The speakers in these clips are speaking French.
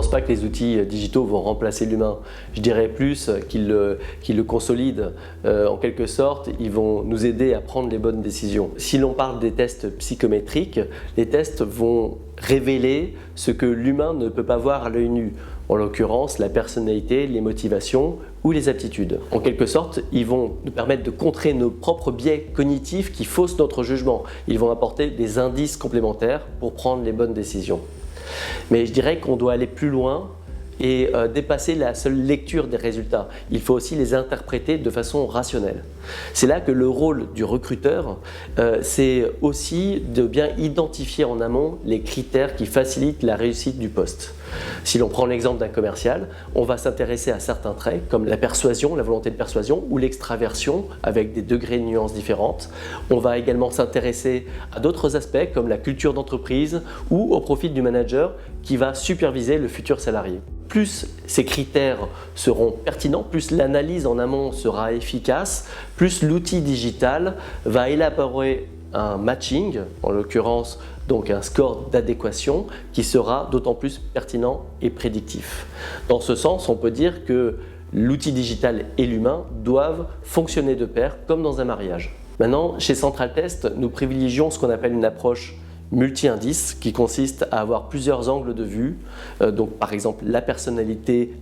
pense pas que les outils digitaux vont remplacer l'humain. Je dirais plus qu'ils le consolident. En quelque sorte, ils vont nous aider à prendre les bonnes décisions. Si l'on parle des tests psychométriques, les tests vont révéler ce que l'humain ne peut pas voir à l'œil nu. En l'occurrence, la personnalité, les motivations ou les aptitudes. En quelque sorte, ils vont nous permettre de contrer nos propres biais cognitifs qui faussent notre jugement. Ils vont apporter des indices complémentaires pour prendre les bonnes décisions. Mais je dirais qu'on doit aller plus loin et dépasser la seule lecture des résultats. Il faut aussi les interpréter de façon rationnelle. C'est là que le rôle du recruteur, c'est aussi de bien identifier en amont les critères qui facilitent la réussite du poste. Si l'on prend l'exemple d'un commercial, on va s'intéresser à certains traits comme la persuasion, la volonté de persuasion ou l'extraversion avec des degrés de nuances différentes. On va également s'intéresser à d'autres aspects comme la culture d'entreprise ou au profil du manager qui va superviser le futur salarié. Plus ces critères seront pertinents, plus l'analyse en amont sera efficace, plus l'outil digital va élaborer un matching, en l'occurrence donc un score d'adéquation qui sera d'autant plus pertinent et prédictif. Dans ce sens, on peut dire que l'outil digital et l'humain doivent fonctionner de pair comme dans un mariage. Maintenant, chez Central Test, nous privilégions ce qu'on appelle une approche multi-indices qui consiste à avoir plusieurs angles de vue, donc par exemple la personnalité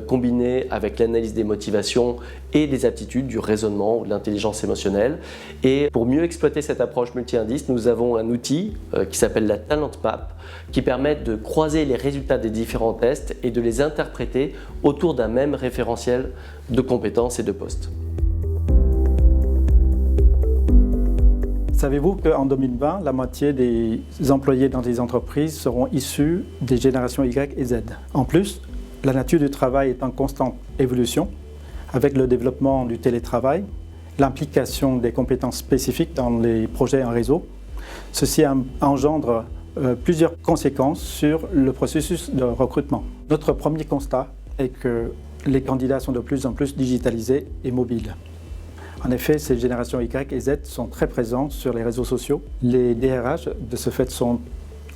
combinée avec l'analyse des motivations et des aptitudes, du raisonnement ou de l'intelligence émotionnelle. Et pour mieux exploiter cette approche multi-indices, nous avons un outil qui s'appelle la Talent Map qui permet de croiser les résultats des différents tests et de les interpréter autour d'un même référentiel de compétences et de postes. Savez-vous qu'en 2020, la moitié des employés dans des entreprises seront issus des générations Y et Z? En plus, la nature du travail est en constante évolution avec le développement du télétravail, l'implication des compétences spécifiques dans les projets en réseau. Ceci engendre plusieurs conséquences sur le processus de recrutement. Notre premier constat est que les candidats sont de plus en plus digitalisés et mobiles. En effet, ces générations Y et Z sont très présentes sur les réseaux sociaux. Les DRH, de ce fait, sont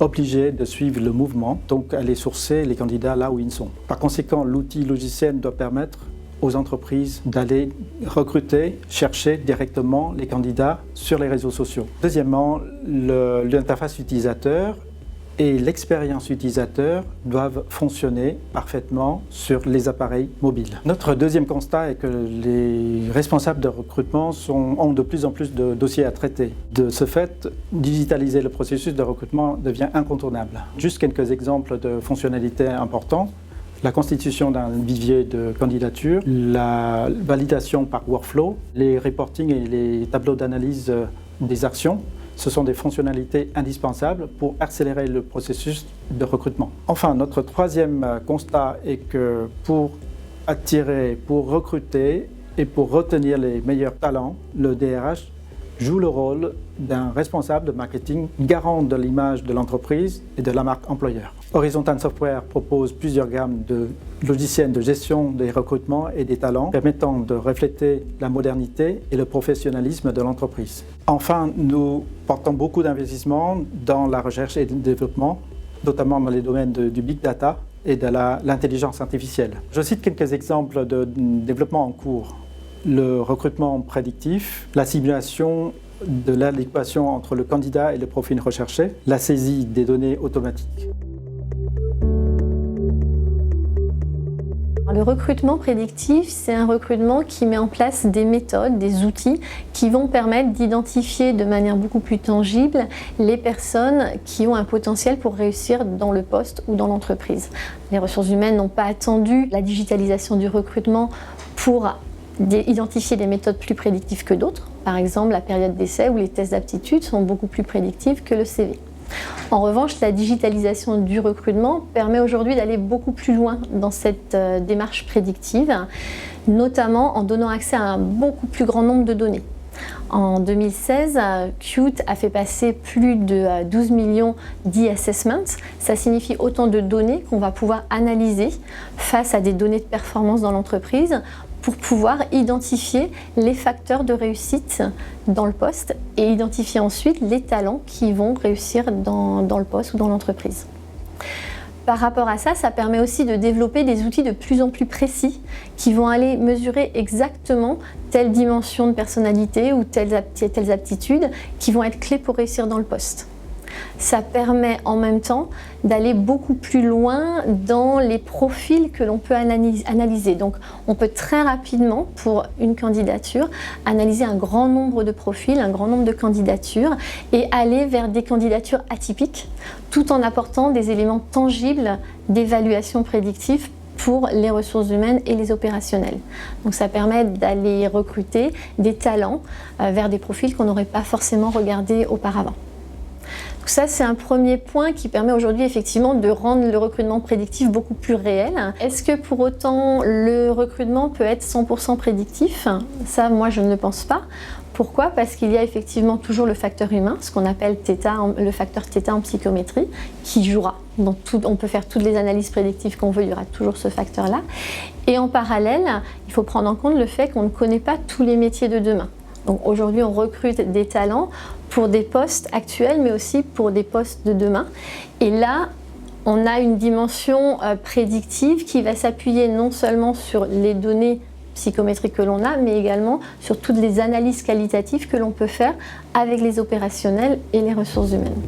obligés de suivre le mouvement, donc aller sourcer les candidats là où ils sont. Par conséquent, l'outil logiciel doit permettre aux entreprises d'aller recruter, chercher directement les candidats sur les réseaux sociaux. Deuxièmement, l'interface utilisateur et l'expérience utilisateur doivent fonctionner parfaitement sur les appareils mobiles. Notre deuxième constat est que les responsables de recrutement ont de plus en plus de dossiers à traiter. De ce fait, digitaliser le processus de recrutement devient incontournable. Juste quelques exemples de fonctionnalités importantes. La constitution d'un vivier de candidature, la validation par workflow, les reportings et les tableaux d'analyse des actions. Ce sont des fonctionnalités indispensables pour accélérer le processus de recrutement. Enfin, notre troisième constat est que pour attirer, pour recruter et pour retenir les meilleurs talents, le DRH joue le rôle d'un responsable de marketing garant de l'image de l'entreprise et de la marque employeur. Horizontal Software propose plusieurs gammes de logiciels de gestion des recrutements et des talents permettant de refléter la modernité et le professionnalisme de l'entreprise. Enfin, nous portons beaucoup d'investissements dans la recherche et le développement, notamment dans les domaines du big data et de l'intelligence artificielle. Je cite quelques exemples de développement en cours. Le recrutement prédictif, la simulation de l'adéquation entre le candidat et le profil recherché, la saisie des données automatiques. Le recrutement prédictif, c'est un recrutement qui met en place des méthodes, des outils qui vont permettre d'identifier de manière beaucoup plus tangible les personnes qui ont un potentiel pour réussir dans le poste ou dans l'entreprise. Les ressources humaines n'ont pas attendu la digitalisation du recrutement pour identifier des méthodes plus prédictives que d'autres. Par exemple, la période d'essai ou les tests d'aptitude sont beaucoup plus prédictifs que le CV. En revanche, la digitalisation du recrutement permet aujourd'hui d'aller beaucoup plus loin dans cette démarche prédictive, notamment en donnant accès à un beaucoup plus grand nombre de données. En 2016, Qt a fait passer plus de 12 millions d'e-assessments. Ça signifie autant de données qu'on va pouvoir analyser face à des données de performance dans l'entreprise pour pouvoir identifier les facteurs de réussite dans le poste et identifier ensuite les talents qui vont réussir dans le poste ou dans l'entreprise. Par rapport à ça, ça permet aussi de développer des outils de plus en plus précis qui vont aller mesurer exactement telle dimension de personnalité ou telles aptitudes qui vont être clés pour réussir dans le poste. Ça permet en même temps d'aller beaucoup plus loin dans les profils que l'on peut analyser. Donc on peut très rapidement, pour une candidature, analyser un grand nombre de profils, un grand nombre de candidatures et aller vers des candidatures atypiques tout en apportant des éléments tangibles d'évaluation prédictive pour les ressources humaines et les opérationnels. Donc ça permet d'aller recruter des talents vers des profils qu'on n'aurait pas forcément regardés auparavant. Donc ça, c'est un premier point qui permet aujourd'hui effectivement de rendre le recrutement prédictif beaucoup plus réel. Est-ce que pour autant le recrutement peut être 100% prédictif? Ça, moi, je ne le pense pas. Pourquoi? Parce qu'il y a effectivement toujours le facteur humain, ce qu'on appelle le facteur θ en psychométrie, qui jouera. Donc on peut faire toutes les analyses prédictives qu'on veut, il y aura toujours ce facteur-là. Et en parallèle, il faut prendre en compte le fait qu'on ne connaît pas tous les métiers de demain. Donc aujourd'hui, on recrute des talents pour des postes actuels, mais aussi pour des postes de demain. Et là, on a une dimension prédictive qui va s'appuyer non seulement sur les données psychométriques que l'on a, mais également sur toutes les analyses qualitatives que l'on peut faire avec les opérationnels et les ressources humaines.